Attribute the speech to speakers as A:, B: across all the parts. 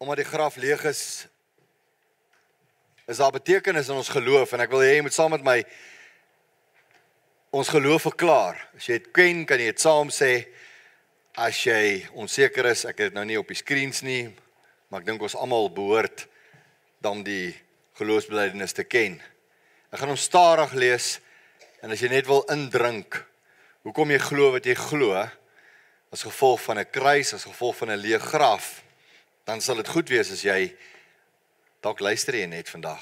A: omdat die graf leeg is daar betekenis in ons geloof, en ek wil hê jy moet saam met my ons geloof verklaar. As jy dit ken, kan jy dit saam sê. As jy onseker is, ek het dit nou nie op die screens nie, maar ek dink ons almal behoort dan die geloofsbelijdenis te ken. Ek gaan hom stadig lees, en as jy net wil indrink, hoekom jy glo wat jy glo, as gevolg van 'n kruis, as gevolg van 'n leë graf, dan sal dit goed wees as jy, dalk luister jy net vandag.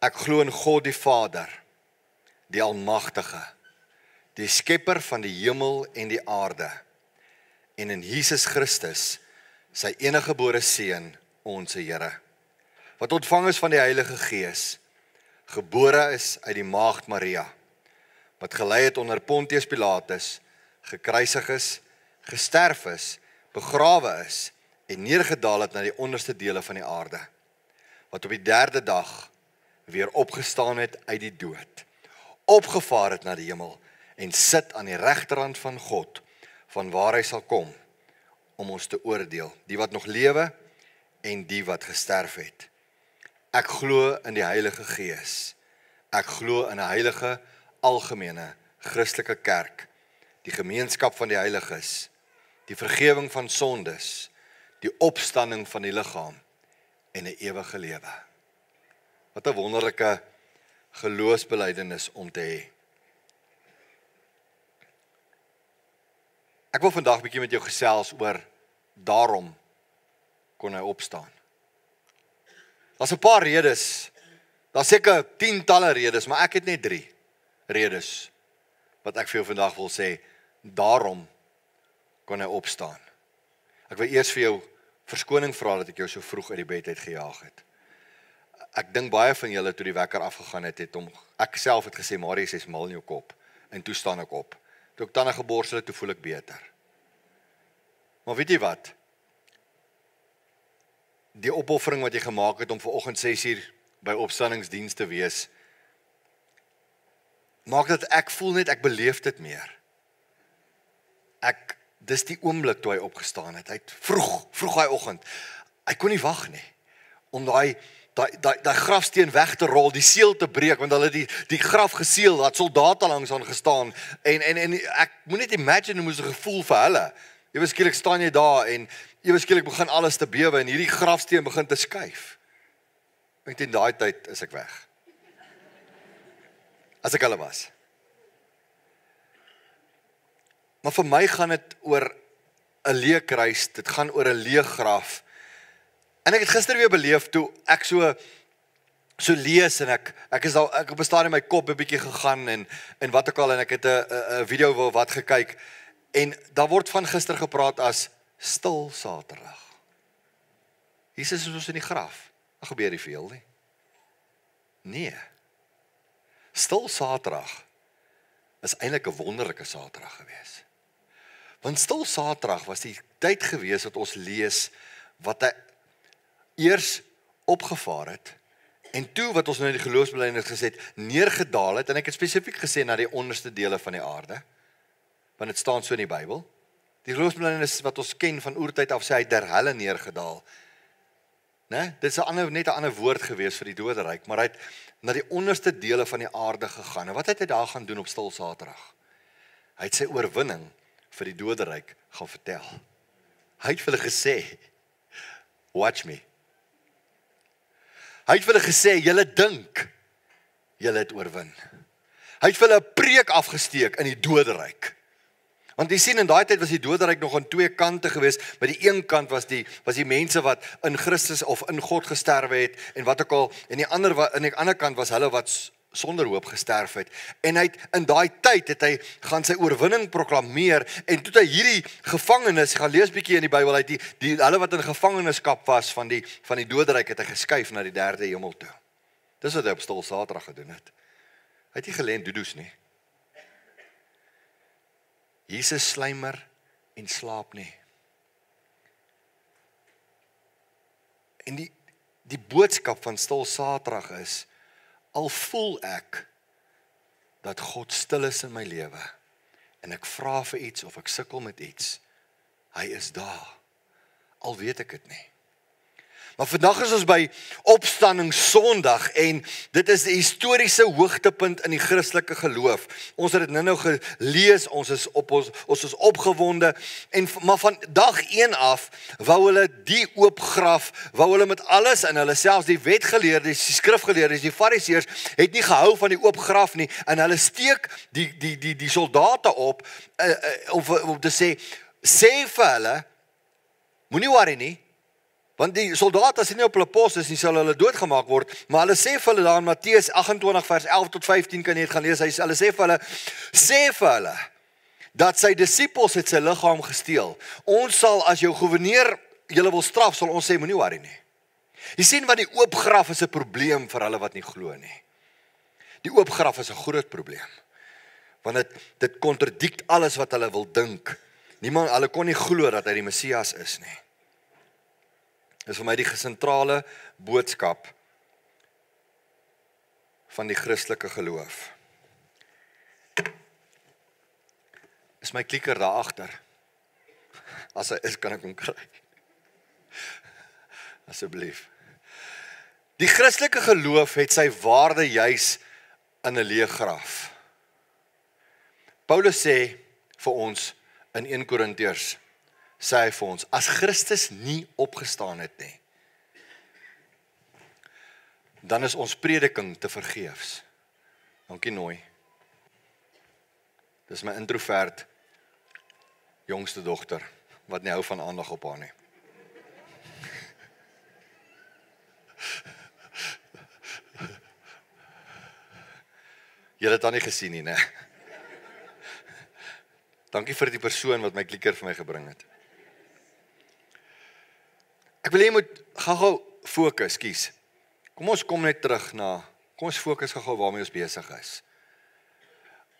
A: Ek glo in God die Vader, die Almagtige, die skepper van die hemel en die aarde, en in Jesus Christus, sy eniggebore Seun, ons Here, wat ontvang is van die Heilige Gees, gebore is uit die maagd Maria, wat gelei het onder Pontius Pilatus, gekruisig is, gesterf is, begrawe is, en neergedaal het na die onderste dele van die aarde, wat op die 3de dag weer opgestaan het uit die dood, opgevaar het na die hemel, en sit aan die regterhand van God, van waar hy sal kom, om ons te oordeel, die wat nog lewe, en die wat gesterf het. Ek glo in die Heilige Gees. Ek glo in 'n heilige, algemene, Christelike kerk, die gemeenskap van die heiliges, die vergewing van sondes, die opstanding van die liggaam, en 'n ewige lewe. Wat 'n wonderlike geloofsbelijdenis om te hê. Ek wil vandag bietjie met jou gesels oor daarom kon hy opstaan. Daar's 'n paar redes, daar's seker tientalle redes, maar ek het net 3 redes wat ek vir jou vandag wil sê, daarom kon hy opstaan. Ek wil eers vir jou verskoning vra dat ek jou so vroeg uit die bed uit gejaag het. Ek dink baie van julle toe die wekker afgegaan het, ek self het gesê, Marius, jy's mal in jou kop, en toe staan ek op. Toe ek tande geborsel het, toe voel ek beter. Maar weet jy wat? Die opoffering wat jy gemaak het om vanoggend 6:00 by opstandingsdiens te wees, maak dat ek voel net, ek beleef dit meer. Dis die oomblik toe hy opgestaan het. Hy het vroeg hy oggend. Hy kon nie wag nie, om daai grafsteen weg te rol, die seël te breek, want hulle het die graf geseël, dat soldate langs aan gestaan, en ek moet net imagine hoe moes die gevoel vir hulle. Ewe skielik staan jy daar, en ewe skielik begin alles te bewe, en hierdie grafsteen begin te skuif. En in daai tyd is ek weg. As ek hulle was. Maar vir my gaan dit oor 'n leë kruis, dit gaan oor 'n leë graf. En ek het gister weer beleef toe ek so lees, en ek op 'n stadium my kop 'n bietjie gegaan, en wat ook al, en ek het 'n video wat gekyk, en daar word van gister gepraat as stil Saterdag. Jesus is ons in die graf. Daar gebeur nie veel nie. Nee. Stil Saterdag is eintlik 'n wonderlike Saterdag gewees. Want stil Saterdag was die tyd gewees wat ons lees, wat hy eers opgevaar het, en toe wat ons nou in die geloofsbelijdenis gesê het, neergedaal het, en ek het spesifiek gesê na die onderste dele van die aarde, want dit staan so in die Bybel. Die geloofsbelijdenis wat ons ken van oertyd af, sê hy der helle neergedaal. Nee, dit is net 'n ander woord gewees vir die doderyk, maar hy het na die onderste dele van die aarde gegaan. En wat het hy daar gaan doen op stil Saterdag? Hy het sy oorwinning vir die doderyk gaan vertel. Hy het vir hulle gesê, watch me. Hy het vir hulle gesê, julle dink, julle het oorwin. Hy het vir hulle 'n preek afgesteek in die doderyk. Want jy sien, in daai tyd was die doderyk nog aan 2 kante gewees, maar die een kant was die mense wat in Christus of in God gesterwe het, en wat ook al, en die ander kant was hulle wat sonder hoop gesterf het. En in daai tyd het hy gaan sy oorwinning proklameer, en toe hy hierdie gevangenes, gaan lees bietjie in die Bybel, hulle wat in gevangenskap was van die doderyk, het hy geskuif na die 3de hemel toe. Dis wat hy op stil Saterdag gedoen het. Hy het nie gelê en doedoes nie. Jesus slymer en slaap nie. En die boodskap van stil Saterdag is, al voel ek dat God stil is in my lewe, en ek vra vir iets of ek sukkel met iets, hy is daar. al weet ek dit nie. Maar vandag is ons by Opstanding Sondag en dit is die historiese hoogtepunt in die Christelike geloof. Ons het dit nou gelees, ons is opgewonde maar van dag 1 af wou hulle die oop graf, wou hulle met alles in hulle, selfs die wetgeleerdes, die skrifgeleerdes, die fariseërs het nie gehou van die oop graf nie en hulle steek die soldate op om te sê vir hulle, moenie worry nie. Want die soldate as nie op hulle pos is nie, sal hulle doodgemaak word, maar hulle sê vir hulle daar in Matteus 28 vers 11 tot 15 kan jy dit gaan lees, hulle sê vir hulle, dat sy disippels het sy liggaam gesteel. Ons sal, as jou gouverneur julle wil straf, sal ons sê, moenie worry nie. Jy sien wat die oop graf is 'n probleem vir hulle wat nie glo nie. Die oop graf is 'n groot probleem, want dit kontradikt alles wat hulle wil dink. Hulle kon nie glo dat hy die Messias is nie. Dis vir my die sentrale boodskap van die Christelike geloof. Is my klikker daar agter? As hy is, kan ek hom kry. Asseblief. Die Christelike geloof het sy waarde juis in 'n leë graf. Paulus sê vir ons in 1 Korintiërs, sê hy vir ons, as Christus nie opgestaan het nie, dan is ons prediking te vergeefs. Dankie nooi. Dis my introvert jongste dogter, wat nie hou van aandag op haar nie. Julle het haar nie gesien nie, né? Dankie vir die persoon wat my klikker vir my gebring het. Ek wil jy moet gou fokus, kies. Kom ons net terug kom ons fokus gou waarmee ons besig is.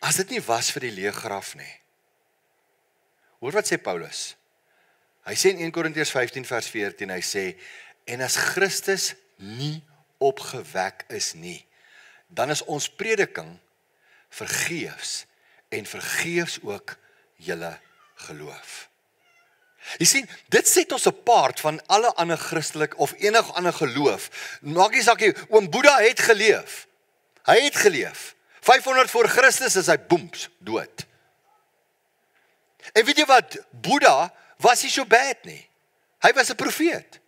A: As dit nie was vir die leë graf nie. Hoor wat sê Paulus? Hy sê in 1 Korintiërs 15 vers 14, hy sê, en as Christus nie opgewek is nie, dan is ons prediking vergeefs en vergeefs ook julle geloof. Jy sien, dit set ons apart van alle ander Christelik of enig ander geloof. Maak nie saak nie, oom Boeddha het geleef. Hy het geleef. 500 voor Christus is hy boems, dood. En weet jy wat, Boeddha was nie so bad nie. Hy was 'n profeet.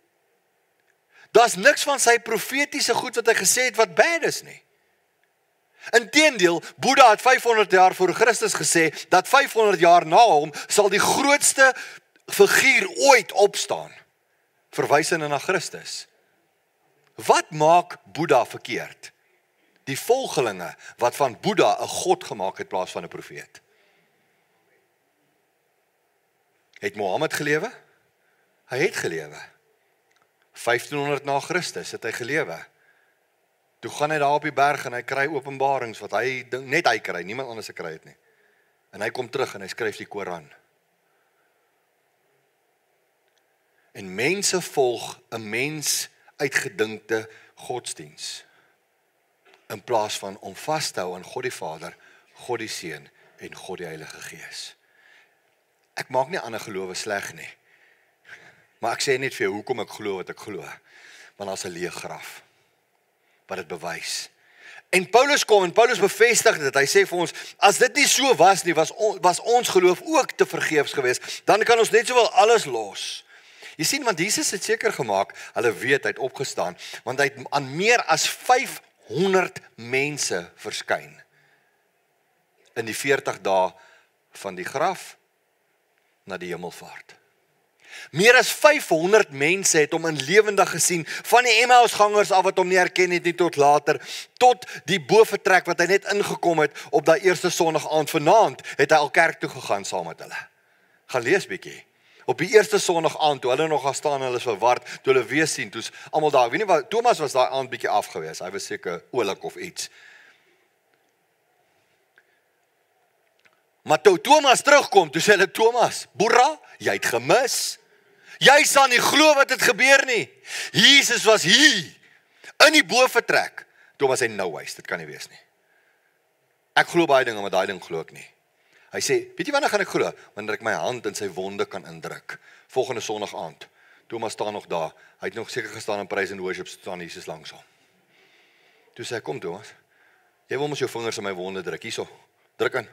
A: Daar's niks van sy profetiese goed wat hy gesê het wat bad is nie. Inteendeel, Boeddha het 500 jaar voor Christus gesê, dat 500 jaar na hom sal die grootste figuur ooit opstaan, verwysende na Christus. Wat maak Boeddha verkeerd? Die volgelinge wat van Boeddha 'n god gemaak het in plaas van 'n profeet. Het Mohammed gelewe? Hy het gelewe. 1500 na Christus het hy gelewe. Toe gaan hy daar op die berg en hy kry openbarings wat net hy kry, niemand anders kry het nie. En hy kom terug en hy skryf die Koran. En mense volg 'n mens uitgedinkte godsdiens, in plaas van om vas te hou aan God die Vader, God die Seun en God die Heilige Gees. Ek maak nie ander gelowe sleg nie, maar ek sê net vir jou hoekom ek glo wat ek glo, want daar's 'n leë graf wat dit bewys. En Paulus kom en Paulus bevestig dit. Hy sê vir ons, as dit nie so was nie, was ons geloof ook te vergeefs geweest, dan kan ons net sowel alles los. Jy sien, want Jesus het seker gemaak, hulle weet hy het opgestaan, want hy het aan meer as 500 mense verskyn in die 40 dae van die graf na die hemelvaart. Meer as 500 mense het hom in lewendig gesien, van die Emmausgangers af wat hom nie herken het nie tot later, tot die bovertrek wat hy net ingekom het op daai eerste Sondag aand. Vanaand het hy al kerk toe gegaan saam met hulle. Gaan lees bietjie. Op die eerste Sondag aand, toe hulle nog gaan staan, hulle is verward, toe hulle weer sien, toe's almal daar. Weet nie wat, Thomas was daai aand bietjie afgewees. Hy was seker oulik of iets. Maar toe Thomas terugkom, toe sê hulle, Thomas, boera, jy het gemis. Jy sal nie glo wat het gebeur nie. Jesus was hier, in die bovertrek. Thomas sê, no ways, dit kan nie wees nie. Ek glo baie dinge, maar daai ding glo ek nie. Hy sê, weet jy wanneer gaan ek glo? Wanneer ek my hand in sy wonde kan indruk. Volgende Sondag aand, Thomas staan nog daar. Hy het nog seker gestaan in praise and worship, staan Jesus langs hom. Toe sê hy, kom Thomas, jy wil mos jou vingers in my wonde druk, hierso, druk in.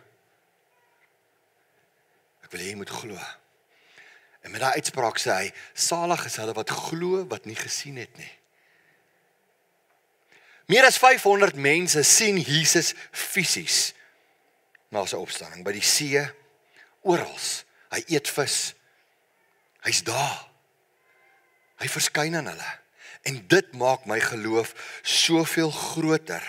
A: Ek wil hê jy moet glo. En met daai uitspraak sê hy, salig is hulle wat glo, wat nie gesien het nie. Meer as 500 mense sien Jesus fisies na sy opstanding, by die see, orals. Hy eet vis. Hy's daar. Hy verskyn aan hulle. En dit maak my geloof soveel groter.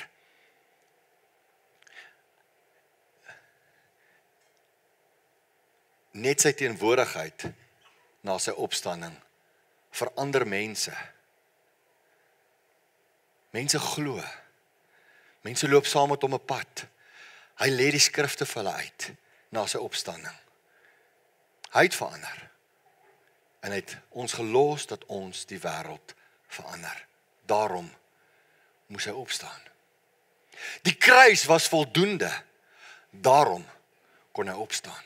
A: Net sy teenwoordigheid na sy opstanding verander mense. Mense glo. Mense loop saam met hom 'n pad. Hy lê die skrifte vir hulle uit na sy opstanding. Hy het verander. En hy het ons gelos dat ons die wêreld verander. Daarom moes hy opstaan. Die kruis was voldoende. Daarom kon hy opstaan.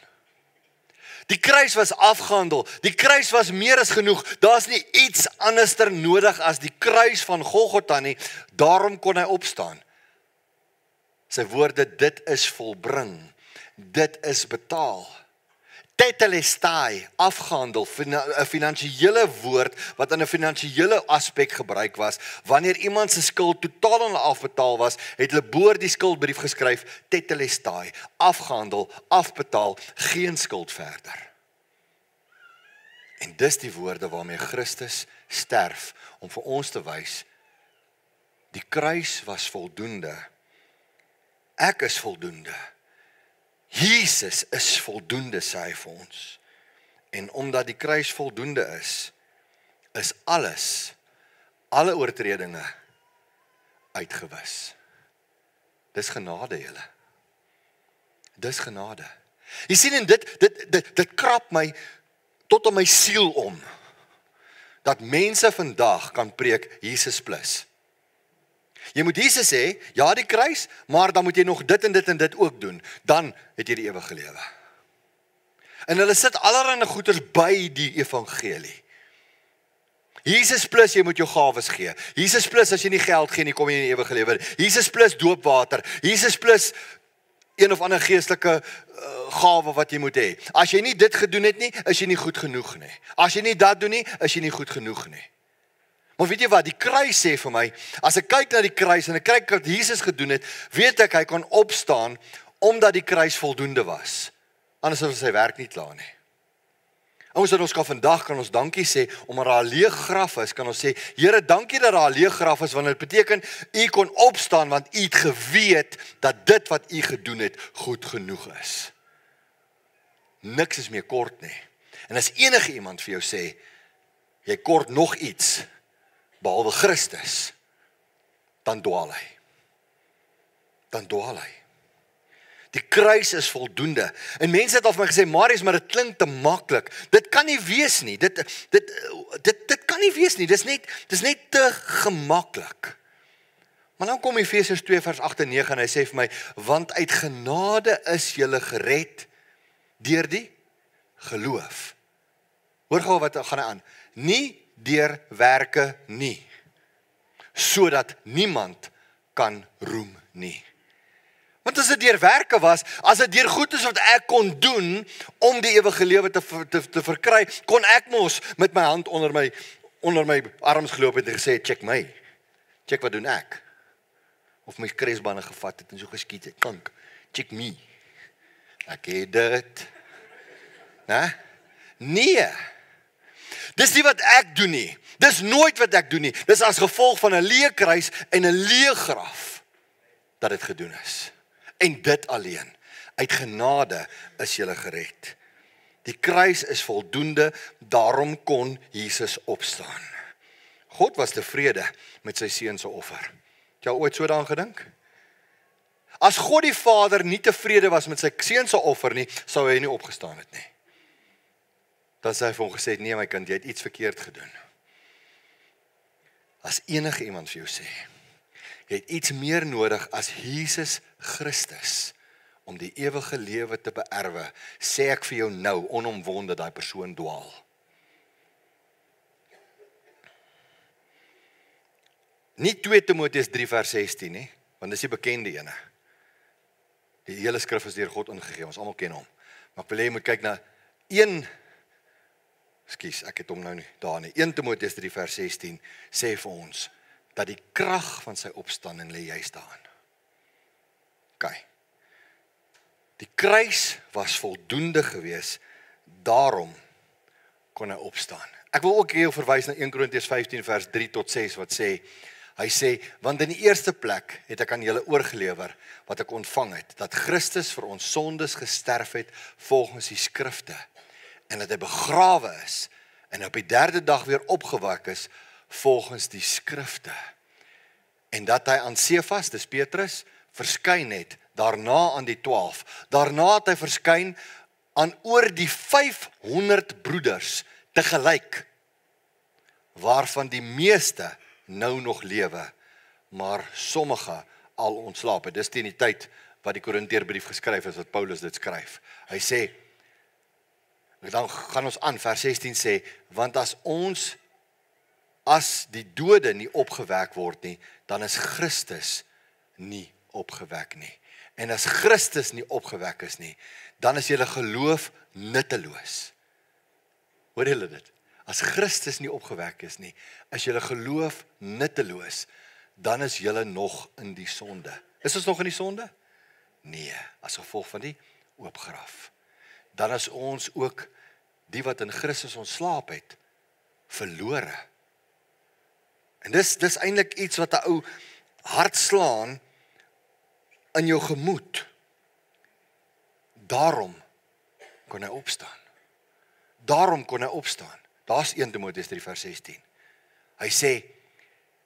A: Die kruis was afgehandel. Die kruis was meer as genoeg. Daar's nie iets anderster nodig as die kruis van Golgotha nie. Daarom kon hy opstaan. Sy woorde, dit is volbring. Dit is betaal. Tetelestai, afgehandel, 'n finansiële woord wat in 'n finansiële aspek gebruik was. Wanneer iemand se skuld totaal en afbetaal was, het hulle bo die skuldbrief geskryf, tetelestai, afgehandel, afbetaal, geen skuld verder. En dis die woorde waarmee Christus sterf, om vir ons te wys, die kruis was voldoende. Ek is voldoende. Jesus is voldoende, sê hy vir ons. En omdat die kruis voldoende is alles, alle oortredinge uitgewis. Dis genade, julle. Dis genade. Jy sien, en dit krap my tot op my siel om, dat mense vandag kan preek Jesus plus. Jy moet Jesus sê, ja die kruis, maar dan moet jy nog dit en dit en dit ook doen. Dan het jy die ewige lewe. En hulle sit allerlei goeders by die evangelie. Jesus plus, jy moet jou gawes gee. Jesus plus, as jy nie geld gee nie, kom jy in die ewige lewe. Jesus plus doopwater. Jesus plus een of ander geestelike gawe wat jy moet hê. As jy nie dit gedoen het nie, is jy nie goed genoeg nie. As jy nie dat doen nie, is jy nie goed genoeg nie. Maar weet jy wat, die kruis sê vir my, as ek kyk na die kruis en ek kyk wat Jesus gedoen het, weet ek hy kon opstaan, omdat die kruis voldoende was. Anders was sy werk nie klaar nie. Ons kan vandag dankie sê, omdat daar 'n leë graf is, kan ons sê, Here, dankie dat daar 'n leë graf is, want dit beteken, u kon opstaan, want u het geweet, dat dit wat u gedoen het, goed genoeg is. Niks is meer kort nie. En as enige iemand vir jou sê, jy kort nog iets, behalwe Christus, dan dwaal hy. Die kruis is voldoende. En mense het al vir my gesê, Marius, maar dit klink te maklik. Dit kan nie wees nie. Dit kan nie wees nie. Dis net te gemaklik. Maar dan kom Efesiërs 2 vers 8 en 9 en hy sê vir my, want uit genade is julle gered deur die geloof. Hoor gou wat gaan hy aan. Nie deur werke nie, sodat niemand kan roem nie. Want as dit deur werke was, as dit deur goed is wat ek kon doen, om die ewige lewe te verkry, kon ek mos met my hand onder my arms geloop het en gesê, check wat doen ek. Of my kruisbande gevat het en so geskiet het, kank, check me. Ek het dit. Nee. Dis nie wat ek doen nie. Dis nooit wat ek doen nie. Dis as gevolg van 'n leë kruis en 'n leë graf dat dit gedoen is. En dit alleen. Uit genade is jy gered. Die kruis is voldoende, daarom kon Jesus opstaan. God was tevrede met sy seun se offer. Het jy al ooit so daaraan gedink? As God die Vader nie tevrede was met sy seun se offer nie, sou hy nie opgestaan het nie. Dan sê hy vir hom gesê, nee my kind, jy het iets verkeerd gedoen. As enige iemand vir jou sê, jy het iets meer nodig as Jesus Christus, om die ewige lewe te beerwe, sê ek vir jou nou, onomwonde, daai persoon dwaal. Nie 2 Timoteus 3 vers 16 nie, want dis die bekende ene. Die hele skrif is deur God ingegee, ons almal ken hom. Maar ek wil hê jy moet kyk na ek het hom nou nie daar nie. 1 Timoteus 3 vers 16 sê vir ons dat die krag van sy opstanding lê juist daarin. OK. Die kruis was voldoende gewees, daarom kon hy opstaan. Ek wil ook hier verwys na 1 Korintiërs 15 vers 3 tot 6 wat sê, hy sê, want in die eerste plek het ek aan julle oorgelewer wat ek ontvang het, dat Christus vir ons sondes gesterf het volgens die skrifte, en dat hy begrawe is, en op die 3de dag weer opgewek is volgens die skrifte. En dat hy aan Sefas, dis Petrus, verskyn het, daarna aan die 12. Daarna het hy verskyn aan oor die 500 broeders tegelyk, waarvan die meeste nou nog lewe, maar sommige al ontslaap het. Dis teen die tyd wat die Korinteërbrief geskryf is, wat Paulus dit skryf. Hy sê, dan gaan ons aan, vers 16 sê, want as die dode nie opgewek word nie, dan is Christus nie opgewek nie. En as Christus nie opgewek is nie, dan is julle geloof nutteloos. Hoor julle dit? As Christus nie opgewek is nie, is julle geloof nutteloos, dan is julle nog in die sonde. Is ons nog in die sonde? Nee, as gevolg van die oopgraf. Dan is ons ook, die wat in Christus ontslaap het, verlore. En dis eintlik iets wat 'n ou hart slaan in jou gemoed. Daarom kon hy opstaan. Daarom kon hy opstaan. Daar's 1 Timoteus 3 vers 16. Hy sê,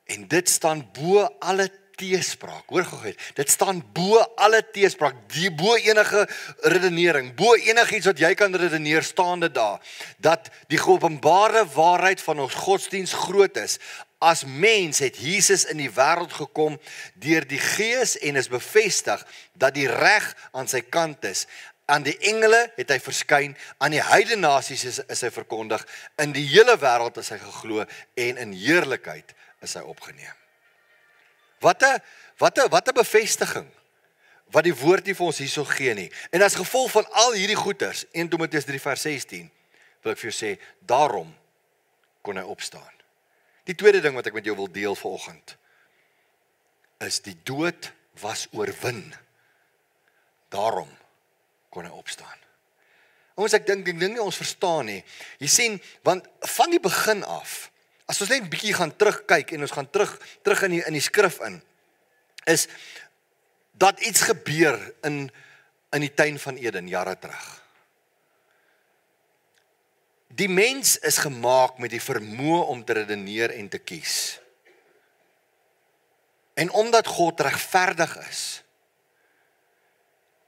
A: en dit staan bo alle teespraak. Hoor gou, dit staan bo alle teespraak, bo enige redenering, bo enigiets wat jy kan redeneer, staande daar, dat die geopenbare waarheid van ons godsdiens groot is. As mens het Jesus in die wêreld gekom deur die Gees en is bevestig dat die reg aan sy kant is. Aan die engele het hy verskyn, aan die heidenasies is hy verkondig, in die hele wêreld is hy geglo en in heerlikheid is hy opgeneem. Wat 'n bevestiging wat die woord nie vir ons hierso gee nie. En as gevolg van al hierdie goeters, 1 Timoteus 3 vers 16, wil ek vir jou sê, daarom kon hy opstaan. Die tweede ding wat ek met jou wil deel vanoggend, is die dood was oorwin. Daarom kon hy opstaan. Ek dink nie ons verstaan nie. Jy sien, want van die begin af, as ons net 'n bietjie gaan terugkyk en ons gaan terug in die skrif in, is dat iets gebeur in die tuin van Eden jare terug. Die mens is gemaak met die vermoë om te redeneer en te kies. En omdat God regverdig is,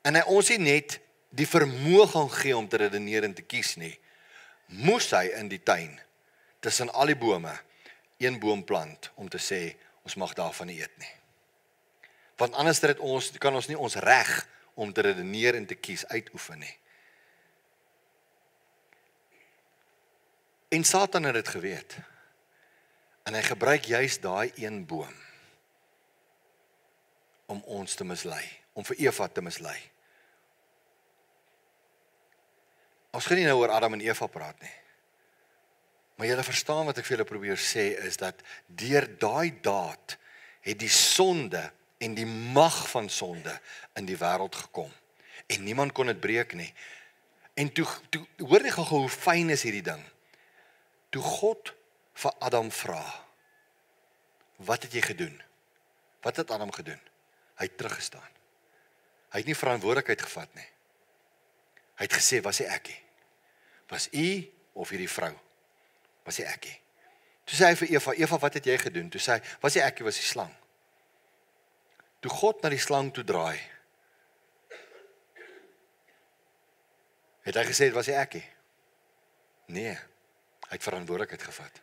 A: en hy ons nie net die vermoë gaan gee om te redeneer en te kies nie, moes hy in die tuin, tussen al die bome, een boom plant, om te sê, ons mag daarvan nie eet nie. Want anders kan ons nie ons reg om te redeneer en te kies uitoefen nie. En Satan het dit geweet. En hy gebruik juist daai een boom om ons te mislei, om vir Eva te mislei. Ons gaan nie nou oor Adam en Eva praat nie. Maar julle verstaan wat ek vir julle probeer sê, is dat deur daai daad het die sonde en die mag van sonde in die wêreld gekom. En niemand kon dit breek nie. En toe hoor jy gou hoe fyn is hierdie ding. Toe God vir Adam vra, wat het jy gedoen? Wat het Adam gedoen? Hy het teruggestaan. Hy het nie verantwoordelikheid gevat nie. Hy het gesê, was hy ekkie? Was u of hierdie vrou? Was hy ekkie? Toe sê hy vir Eva, wat het jy gedoen? Toe sê hy, was hy ekkie, was die slang? Toe God na die slang toe draai, het hy gesê, was hy ekkie? Nee. Hy het verantwoordelikheid gevat.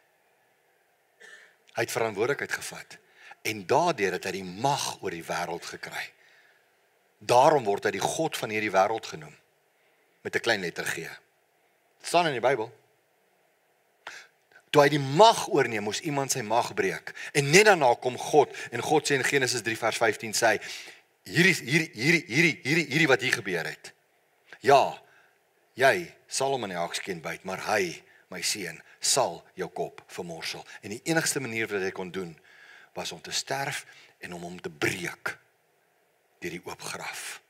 A: Hy het verantwoordelikheid gevat. En daardeur het hy die mag oor die wêreld gekry. Daarom word hy die God van hierdie wêreld genoem. Met 'n klein letter G. Dit staan in die Bybel. Toe hy die mag oorneem, moes iemand sy mag breek. En net daarna kom God, en God sê in Genesis 3 vers 15, sê hy, hierdie wat hier gebeur het. Ja, jy sal hom in die hakskeen byt, maar hy, my seun, sal jou kop vermorsel. En die enigste manier wat hy kon doen, was om te sterf en om hom te breek deur die oop graf.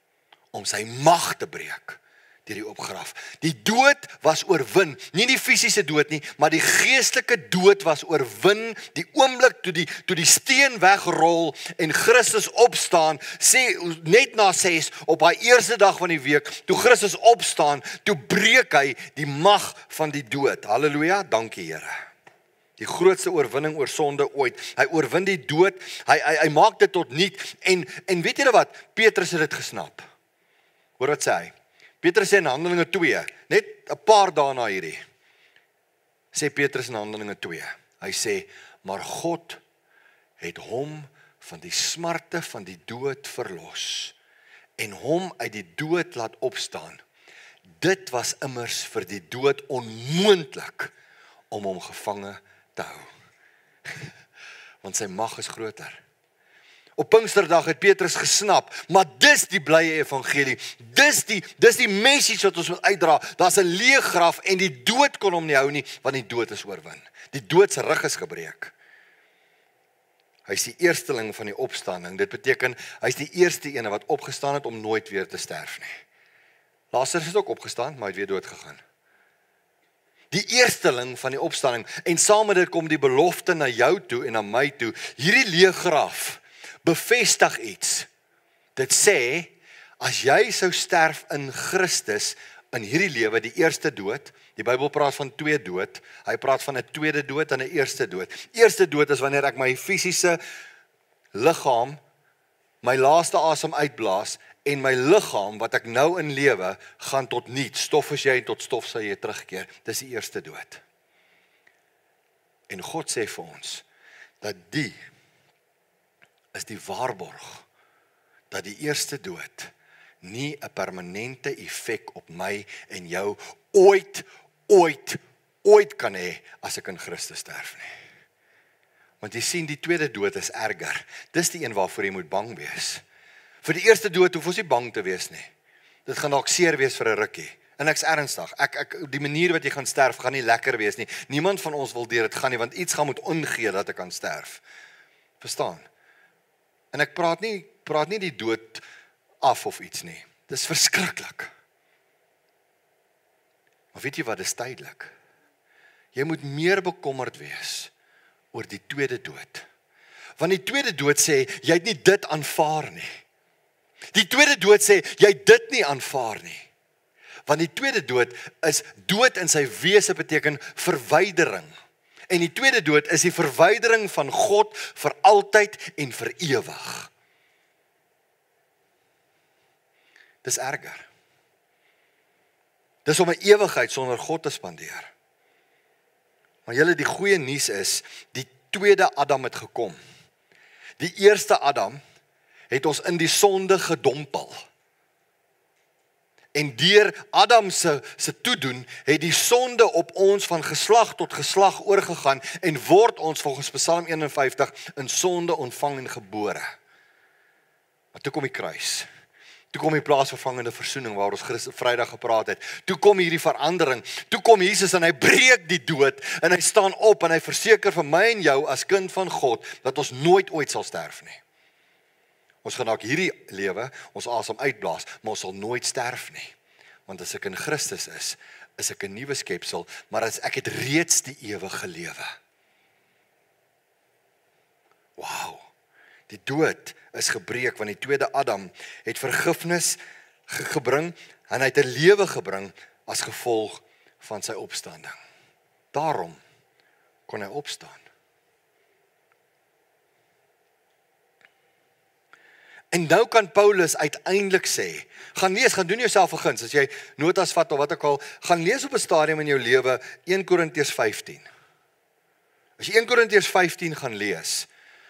A: Om sy mag te breek deur die oop graf. Die dood was oorwin, nie die fisiese dood nie, maar die geestelike dood was oorwin, die oomblik toe die steen wegrol en Christus opstaan, sê net na 6 op hy eerste dag van die week, toe Christus opstaan, toe breek hy die mag van die dood. Halleluja, dankie Here. Die grootste oorwinning oor sonde ooit. Hy oorwin die dood, hy maak dit tot niet, en weet julle wat? Petrus het dit gesnap. Hoor wat sê hy? Petrus sê in Handelinge 2, net 'n paar dae na hierdie, sê Petrus in Handelinge 2, hy sê, maar God het hom van die smarte van die dood verlos, en hom uit die dood laat opstaan. Dit was immers vir die dood onmoontlik om hom gevange te hou. Want sy mag is groter. Op Pinksterdag het Petrus gesnap, maar dis die blye evangelie, dis die message wat ons moet uitdra, daar's 'n leë graf en die dood kon hom nie hou nie, want die dood is oorwin. Die dood se rug is gebreek. Hy is die eersteling van die opstanding, dit beteken, hy is die eerste ene wat opgestaan het om nooit weer te sterf nie. Lazarus het ook opgestaan, maar hy het weer dood gegaan. Die eersteling van die opstanding, en saam met dit kom die belofte na jou toe en na my toe, hierdie leë graf, bevestig iets. Dit sê, as jy sou sterf in Christus, in hierdie lewe, die eerste dood, die Bybel praat van 2 dood, hy praat van 'n tweede dood en 'n eerste dood. Eerste dood is wanneer ek my fisiese liggaam, my laaste asem uitblaas, en my liggaam, wat ek nou in lewe, gaan tot niets, stof is jy en tot stof sal jy terugkeer. Dis die eerste dood. En God sê vir ons, dat die is die waarborg, dat die eerste dood nie 'n permanente effek op my en jou ooit kan hê, as ek in Christus sterf nie. Want jy sien, die tweede dood is erger. Dis die een waarvoor jy moet bang wees. Vir die eerste dood hoef ons nie bang te wees nie. Dit gaan dalk seer wees vir 'n rukkie. En ek's ernstig. Die manier wat jy gaan sterf, gaan nie lekker wees nie. Niemand van ons wil deur dit gaan nie, want iets gaan moet ingee dat ek kan sterf. Verstaan? En ek praat nie die dood af of iets nie. Dis verskriklik. Maar weet jy wat, dis tydelik. Jy moet meer bekommerd wees oor die tweede dood. Want die tweede dood sê, jy het nie dit aanvaar nie. Die tweede dood sê, jy het dit nie aanvaar nie. Want die tweede dood is, dood in sy wese beteken verwydering. En die tweede dood is die verwydering van God vir altyd en vir ewig. Dis erger. Dis om 'n ewigheid sonder God te spandeer. Maar julle, die goeie nuus is, die tweede Adam het gekom. Die eerste Adam het ons in die sonde gedompel. En deur Adam se toedoen, het die sonde op ons van geslag tot geslag oorgegaan, en word ons volgens Psalm 51 in sonde ontvang en gebore. Maar toe kom die kruis. Toe kom die plaasvervangende versoening, waar ons Vrydag gepraat het. Toe kom hierdie verandering. Toe kom Jesus en hy breek die dood, en hy staan op, en hy verseker vir my en jou as kind van God, dat ons nooit ooit sal sterf nie. Ons gaan dalk hierdie lewe, ons asem uitblaas, maar ons sal nooit sterf nie. Want as ek in Christus is ek 'n nuwe skepsel, maar as ek het reeds die ewige lewe. Wow. Die dood is gebreek, want die tweede Adam het vergifnis gebring, en hy het 'n lewe gebring as gevolg van sy opstanding. Daarom kon hy opstaan. En nou kan Paulus uiteindelik sê, gaan lees, gaan doen jouself 'n guns, as jy notas vat of wat ook al, gaan lees op 'n stadium in jou lewe 1 Korintiërs 15. As jy 1 Korintiërs 15 gaan lees,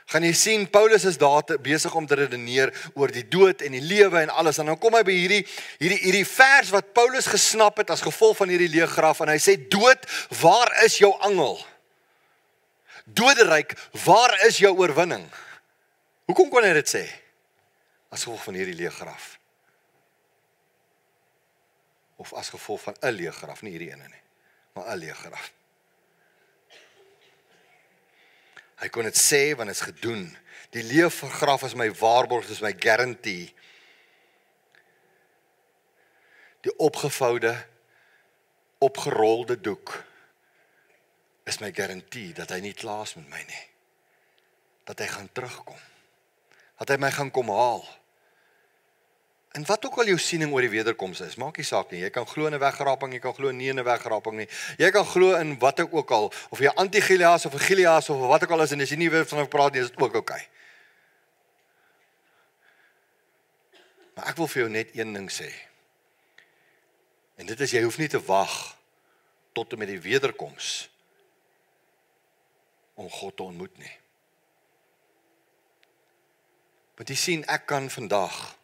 A: gaan jy sien, Paulus is daar besig om te redeneer oor die dood en die lewe en alles, en dan kom hy by hierdie vers wat Paulus gesnap het as gevolg van hierdie leë graf, en hy sê, dood, waar is jou angel? Doderyk, waar is jou oorwinning? Hoekom kon hy dit sê? As gevolg van hierdie leë graf. Of as gevolg van 'n leë graf, nie hierdie ene nie, maar 'n leë graf. Hy kon dit sê want dit is gedoen. Die leë graf is my waarborg, dis my guarantee. Die opgevoude, opgerolde doek is my garantie dat hy nie klaar is met my nie. Dat hy gaan terugkom. Dat hy my gaan kom haal. En wat ook al jou siening oor die wederkoms is, maak nie saak nie. Jy kan glo in 'n wegraping, jy kan glo nie in 'n wegraping nie. Jy kan glo in wat ook al, of jy anti-Gilias of 'n Gilias of wat ook al is, en as jy nie weer van praat nie, is dit ook oké. Maar ek wil vir jou net een ding sê. En dit is, jy hoef nie te wag tot en met die wederkoms om God te ontmoet nie. Want jy sien, ek kan vandag,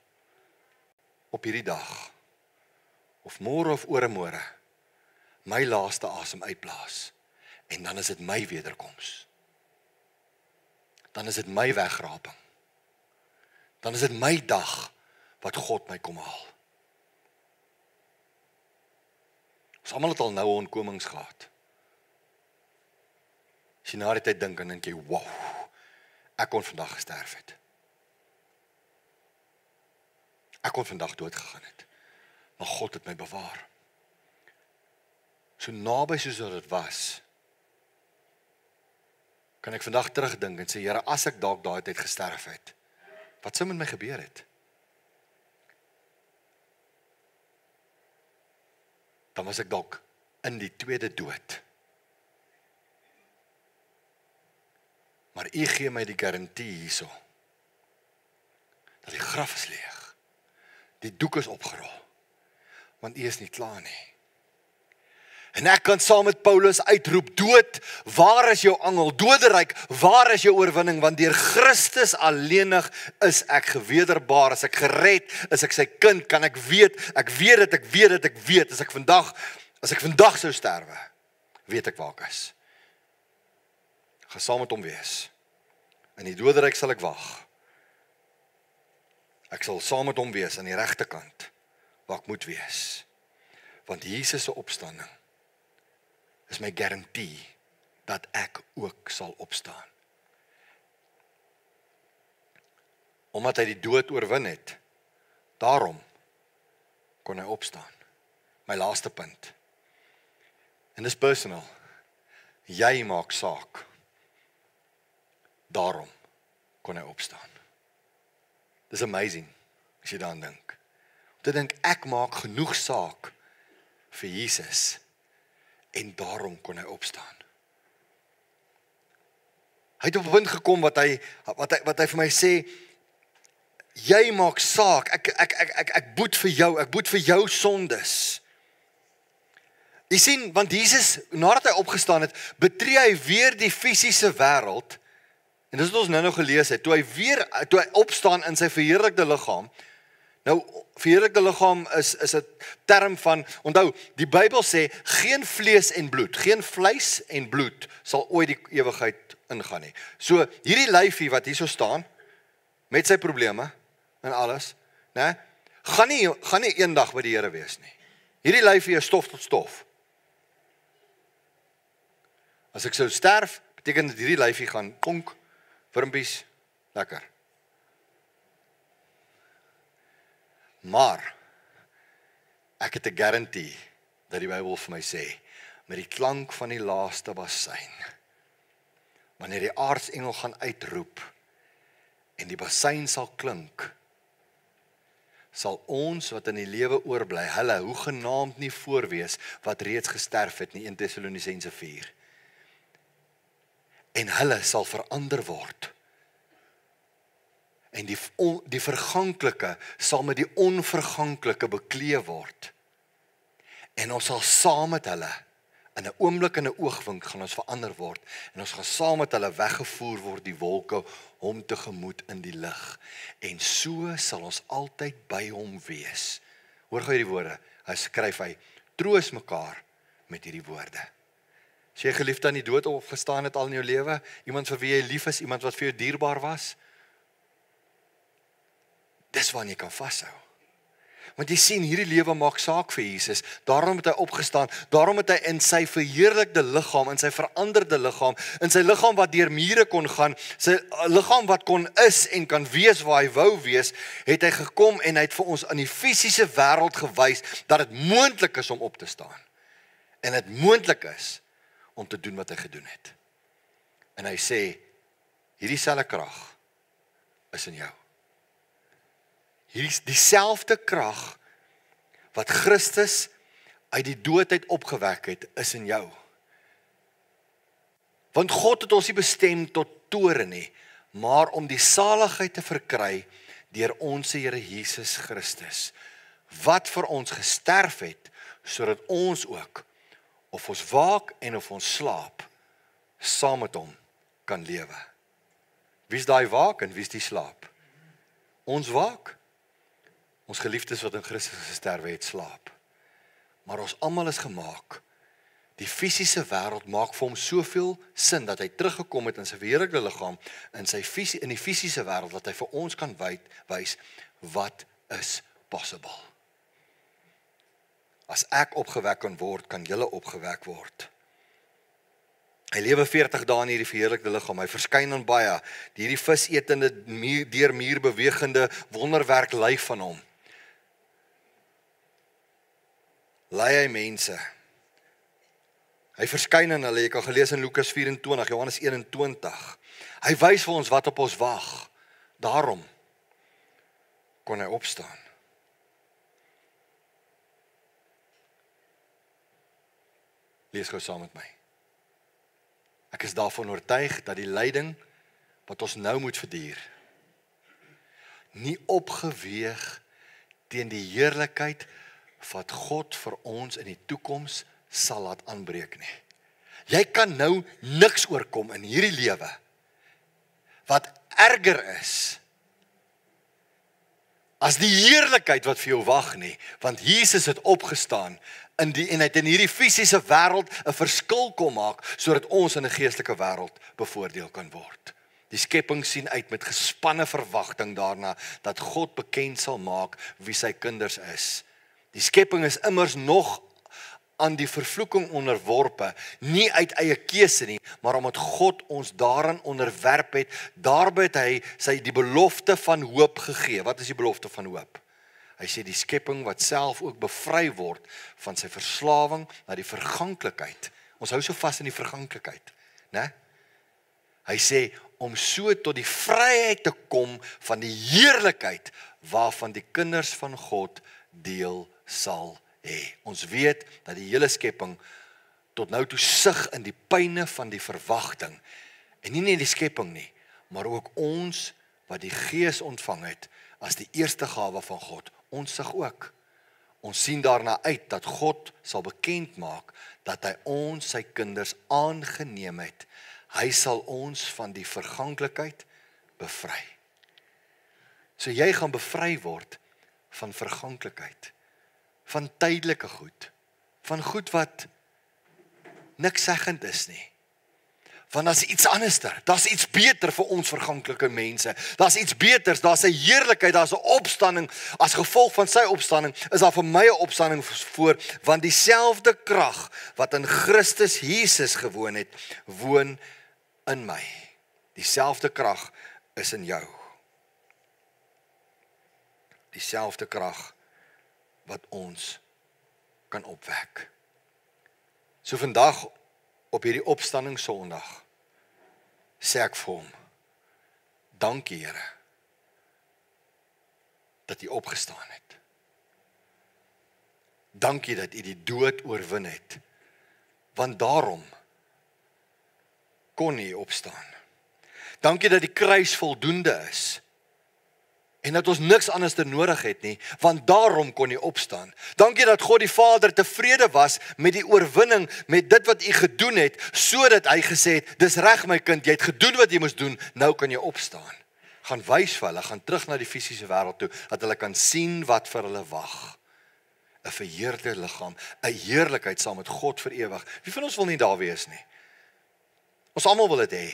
A: op hierdie dag, of môre of oormôre, my laaste asem uitblaas. En dan is dit my wederkoms. Dan is dit my wegraping. Dan is dit my dag wat God my kom haal. Ons almal het al nou ontkomings gehad. As jy na die tyd dink, en dink jy, wow, ek kon vandag gesterf het. Ek kon vandag dood gegaan het. Maar God het my bewaar. So naby soos dit was, kan ek vandag terugdink en sê, Here, as ek dalk daai tyd gesterf het, wat sou met my gebeur het? Dan was ek dalk in die tweede dood. Maar U gee my die garantie hierso, dat die graf is leeg. Die doek is opgerol, want U is nie klaar nie. En ek kan saam met Paulus uitroep, dood, waar is jou angel? Doderyk, waar is jou oorwinning? Want deur Christus alleenig is ek gewederbaar, is ek gered, is ek sy kind, kan ek weet, as ek vandag sou sterwe, weet ek waar ek is. Ek gaan saam met hom wees. In die doderyk sal ek wag. Ek sal saam met hom wees aan die regterkant, waar ek moet wees. Want Jesus se opstanding is my garantie dat ek ook sal opstaan. Omdat hy die dood oorwin het, daarom kon hy opstaan. My laaste punt. En dis personal. Jy maak saak. Daarom kon hy opstaan. Dis amazing, as jy daaraan dink. Om te dink, ek maak genoeg saak vir Jesus, en daarom kon hy opstaan. Hy het op 'n punt gekom wat hy vir my sê, jy maak saak, ek boet vir jou sondes. Jy sien, want Jesus, nadat hy opgestaan het, betree hy weer die fisiese wêreld. En dis wat ons nou gelees het, toe hy opstaan in sy verheerlikte liggaam. Nou, verheerlikte liggaam is 'n term van, onthou, die Bybel sê, geen vlees en bloed, geen vleis en bloed sal ooit die ewigheid ingaan nie. So, hierdie lyfie wat hierso staan, met sy probleme en alles, né, gaan nie eendag by die Here wees nie. Hierdie lyfie is stof tot stof. As ek sou sterf, beteken dit hierdie lyfie gaan konk, wurmpies, lekker. Maar, ek het 'n garantie, dat die Bybel vir my sê, met die klank van die laaste bassein, wanneer die aartsengel gaan uitroep, en die bassein sal klink, sal ons wat in die lewe oorbly, hulle hoegenaamd nie voorwees, wat reeds gesterf het nie, 1 Tessalonisense 4. En hulle sal verander word. En die verganklike sal met die onverganklike bekleed word. En ons sal saam met hulle, in 'n oomblik en 'n oogwink gaan ons verander word. En ons gaan saam met hulle weggevoer word die wolke, hom tegemoet in die lig. En so sal ons altyd by hom wees. Hoor gou hierdie woorde, hy skryf, troos mekaar met hierdie woorde. As jy geliefde aan die dood opgestaan het al in jou lewe, iemand vir wie jy lief is, iemand wat vir jou dierbaar was, dis waar jy kan vashou. Want jy sien, hierdie lewe maak saak vir Jesus, daarom het hy opgestaan, daarom het hy in sy verheerlikte liggaam, in sy veranderde liggaam, in sy liggaam wat deur mure kon gaan, sy liggaam wat kon is en kan wees waar hy wou wees, het hy gekom en hy het vir ons in die fisiese wêreld gewys, dat dit moontlik is om op te staan. En dit moontlik is om te doen wat hy gedoen het. En hy sê, hierdie selfde krag is in jou. Hierdie dieselfde krag wat Christus uit die dood uit opgewek het, is in jou. Want God het ons nie bestem tot toorn nie, maar om die saligheid te verkry deur ons Here Jesus Christus, wat vir ons gesterf het, sodat ons ook, of ons waak en of ons slaap, saam met hom kan lewe. Wie is daai waak en wie is die slaap? Ons waak. Ons geliefdes wat in Christus gesterwe het, slaap. Maar ons almal is gemaak. Die fisiese wêreld maak vir hom soveel sin, dat hy teruggekom het in sy verheerlikte liggaam, in die fisiese wêreld, dat hy vir ons kan wys, wat is possible. As ek opgewek kan word, kan julle opgewek word. Hy lewe 40 dae in hierdie verheerlikte liggaam, hy verskyn aan baie, hierdie visetende, deur muur bewegende wonderwerk lyf van hom. Lei hy mense. Hy verskyn aan hulle, jy kan gelees in Lukas 24, Johannes 21. Hy wys vir ons wat op ons wag. Daarom kon hy opstaan. Lees gou saam met my. Ek is daarvan oortuig dat die lyding wat ons nou moet verduur, nie opgeweeg teen die heerlikheid wat God vir ons in die toekoms sal laat aanbreek nie. Jy kan nou niks oorkom in hierdie lewe wat erger is as die heerlikheid wat vir jou wag nie, want Jesus het opgestaan en hy het in hierdie fisiese wêreld 'n verskil kom maak, sodat ons in 'n geestelike wêreld bevoordeel kan word. Die skepping sien uit met gespanne verwagting daarna, dat God bekend sal maak wie sy kinders is. Die skepping is immers nog aan die vervloeking onderworpe, nie uit eie keuse nie, maar omdat God ons daarin onderwerp het, daarby het hy die belofte van hoop gegee. Wat is die belofte van hoop? Hy sê die skepping wat self ook bevry word van sy verslawing na die verganklikheid. Ons hou so vas in die verganklikheid, né? Hy sê om so tot die vryheid te kom van die heerlikheid waarvan die kinders van God deel sal hê. Ons weet dat die hele skepping tot nou toe sug in die pyne van die verwagting. En nie net die skepping nie, maar ook ons wat die Gees ontvang het as die eerste gawe van God. Ons sug ook. Ons sien daarna uit dat God sal bekend maak dat hy ons, sy kinders, aangeneem het. Hy sal ons van die verganklikheid bevry. So jy gaan bevry word van verganklikheid, van tydelike goed, van goed wat niks seggend is nie. Want daar's iets anderster, daar's iets beter vir ons verganklike mense. Daar's iets beters, daar's 'n heerlikheid, daar's 'n opstanding. As gevolg van sy opstanding is daar vir my 'n opstanding voor, want dieselfde krag wat in Christus Jesus gewoon het, woon in my. Dieselfde krag is in jou. Dieselfde krag wat ons kan opwek. So vandag op hierdie opstanding Sondag sê ek vir hom, dankie Here dat U opgestaan het. Dankie dat U die dood oorwin het, want daarom kon U opstaan. Dankie dat die kruis voldoende is en dat ons niks anders nodig het nie, want daarom kon U opstaan. Dankie dat God die Vader tevrede was met die oorwinning, met dit wat U gedoen het, sodat hy gesê het, dis reg my kind, jy het gedoen wat jy moes doen, nou kan jy opstaan. Gaan wys vir hulle, gaan terug na die fisiese wêreld toe, dat hulle kan sien wat vir hulle wag. 'n verheerde liggaam, 'n heerlikheid saam met God vir ewig. Wie van ons wil nie daar wees nie? Ons almal wil dit hê.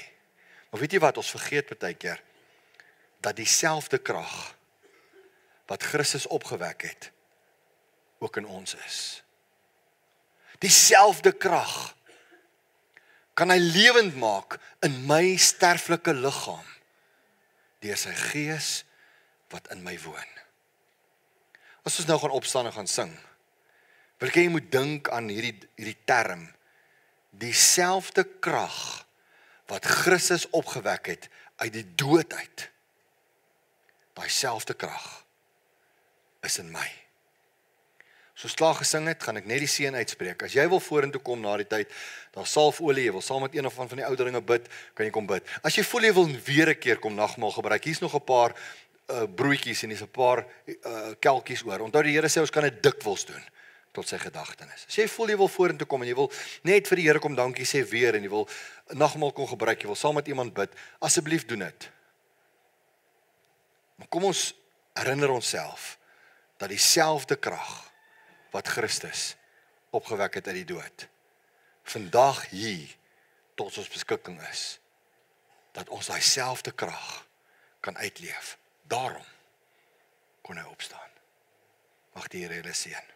A: Maar weet jy wat, ons vergeet baie keer, dat dieselfde krag wat Christus opgewek het, ook in ons is. Dieselfde krag kan hy lewend maak in my sterflike liggaam, deur sy gees wat in my woon. As ons nou gaan opstaan en gaan sing, wil ek hê jy moet dink aan hierdie term, dieselfde krag wat Christus opgewek het uit die dood uit, daai selfde krag is in my. So slaag gesing het, gaan ek net die seën uitspreek. As jy wil vorentoe kom na die tyd, daar salfolie, jy wil saam met een of van die ouderinge bid, kan jy kom bid. As jy voel jy wil weer 'n keer kom nagmaal gebruik, hier's nog 'n paar broodjies en hier's 'n paar kelkies oor. Onthou die Here sê ons kan dit dikwels doen tot sy gedagtenis. As jy voel jy wil vorentoe kom en jy wil net vir die Here kom dankie sê weer en jy wil nagmaal kom gebruik, jy wil saam met iemand bid, asseblief doen dit. Maar kom ons herinner onsself dat dieselfde krag wat Christus opgewek het uit die dood, vandag hier tot ons beskikking is, dat ons daai selfde krag kan uitleef. Daarom kon hy opstaan. Mag die Here julle seën.